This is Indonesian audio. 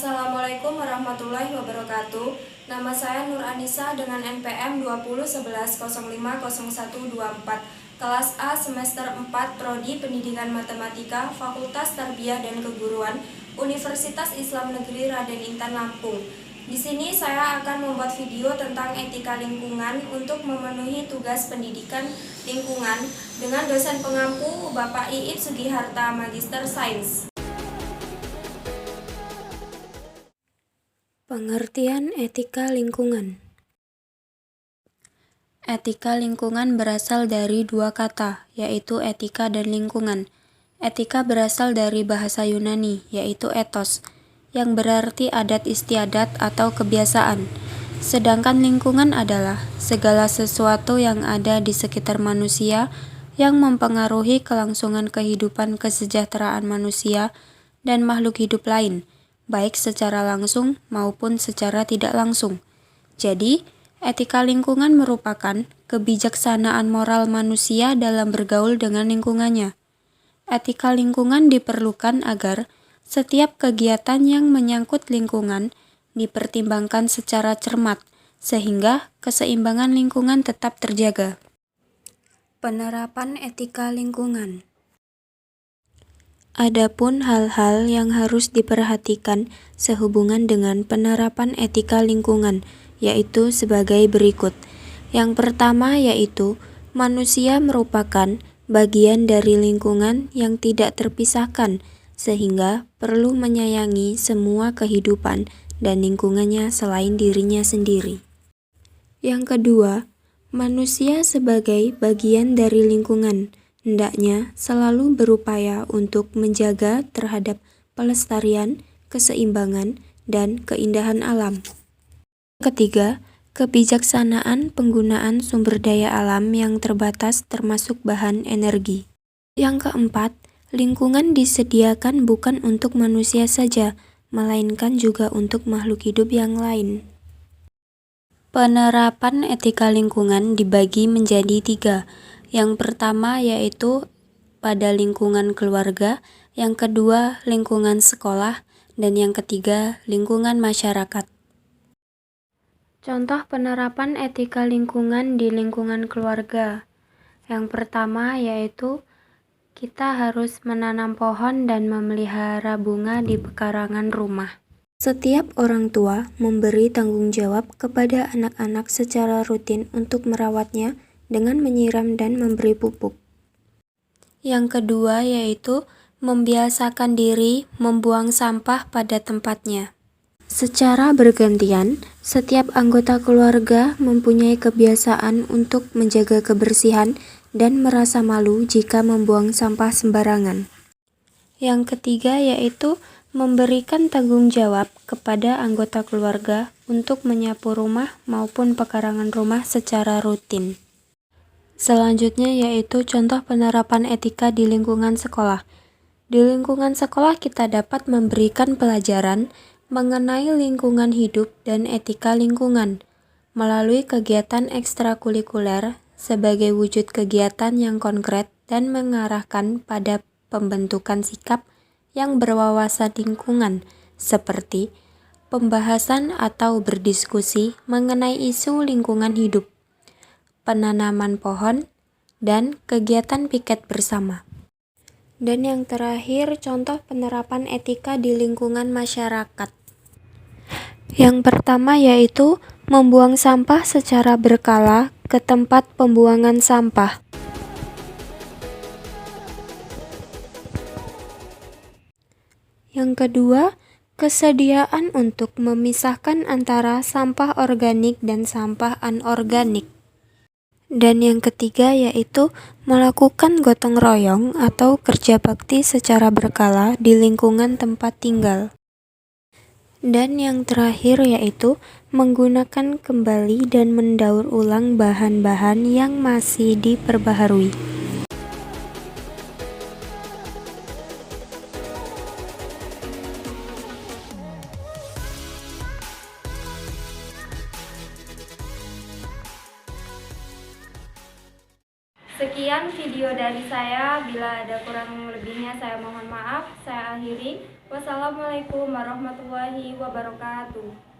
Assalamualaikum warahmatullahi wabarakatuh. Nama saya Nur Anissa dengan NPM 2011050124. Kelas A semester 4 Prodi Pendidikan Matematika, Fakultas Tarbiyah dan Keguruan, Universitas Islam Negeri Raden Intan Lampung. Di sini saya akan membuat video tentang etika lingkungan untuk memenuhi tugas pendidikan lingkungan dengan dosen pengampu Bapak Iip Sugiharta, Magister Sains. Pengertian etika lingkungan. Etika lingkungan berasal dari dua kata, yaitu etika dan lingkungan. Etika berasal dari bahasa Yunani, yaitu ethos, yang berarti adat istiadat atau kebiasaan. Sedangkan lingkungan adalah segala sesuatu yang ada di sekitar manusia yang mempengaruhi kelangsungan kehidupan kesejahteraan manusia dan makhluk hidup lain, baik secara langsung maupun secara tidak langsung. Jadi, etika lingkungan merupakan kebijaksanaan moral manusia dalam bergaul dengan lingkungannya. Etika lingkungan diperlukan agar setiap kegiatan yang menyangkut lingkungan dipertimbangkan secara cermat, sehingga keseimbangan lingkungan tetap terjaga. Penerapan etika lingkungan. Adapun hal-hal yang harus diperhatikan sehubungan dengan penerapan etika lingkungan, yaitu sebagai berikut. Yang pertama yaitu, manusia merupakan bagian dari lingkungan yang tidak terpisahkan, sehingga perlu menyayangi semua kehidupan dan lingkungannya selain dirinya sendiri. Yang kedua, manusia sebagai bagian dari lingkungan hendaknya selalu berupaya untuk menjaga terhadap pelestarian, keseimbangan, dan keindahan alam. Ketiga, kebijaksanaan penggunaan sumber daya alam yang terbatas termasuk bahan energi. Yang keempat, lingkungan disediakan bukan untuk manusia saja, melainkan juga untuk makhluk hidup yang lain. Penerapan etika lingkungan dibagi menjadi 3. Yang pertama yaitu pada lingkungan keluarga, yang kedua lingkungan sekolah, dan yang ketiga lingkungan masyarakat. Contoh penerapan etika lingkungan di lingkungan keluarga. Yang pertama yaitu kita harus menanam pohon dan memelihara bunga di pekarangan rumah. Setiap orang tua memberi tanggung jawab kepada anak-anak secara rutin untuk merawatnya dengan menyiram dan memberi pupuk. Yang kedua yaitu membiasakan diri membuang sampah pada tempatnya. Secara bergantian, setiap anggota keluarga mempunyai kebiasaan untuk menjaga kebersihan dan merasa malu jika membuang sampah sembarangan. Yang ketiga yaitu memberikan tanggung jawab kepada anggota keluarga untuk menyapu rumah maupun pekarangan rumah secara rutin. Selanjutnya yaitu contoh penerapan etika di lingkungan sekolah. Di lingkungan sekolah kita dapat memberikan pelajaran mengenai lingkungan hidup dan etika lingkungan melalui kegiatan ekstrakurikuler sebagai wujud kegiatan yang konkret dan mengarahkan pada pembentukan sikap yang berwawasan lingkungan seperti pembahasan atau berdiskusi mengenai isu lingkungan hidup, penanaman pohon, dan kegiatan piket bersama. Dan yang terakhir, contoh penerapan etika di lingkungan masyarakat. Yang pertama yaitu membuang sampah secara berkala ke tempat pembuangan sampah. Yang kedua, kesediaan untuk memisahkan antara sampah organik dan sampah anorganik. Dan yang ketiga yaitu melakukan gotong royong atau kerja bakti secara berkala di lingkungan tempat tinggal. Dan yang terakhir yaitu menggunakan kembali dan mendaur ulang bahan-bahan yang masih diperbaharui. Sekian video dari saya, bila ada kurang lebihnya saya mohon maaf. Saya akhiri. Wassalamualaikum warahmatullahi wabarakatuh.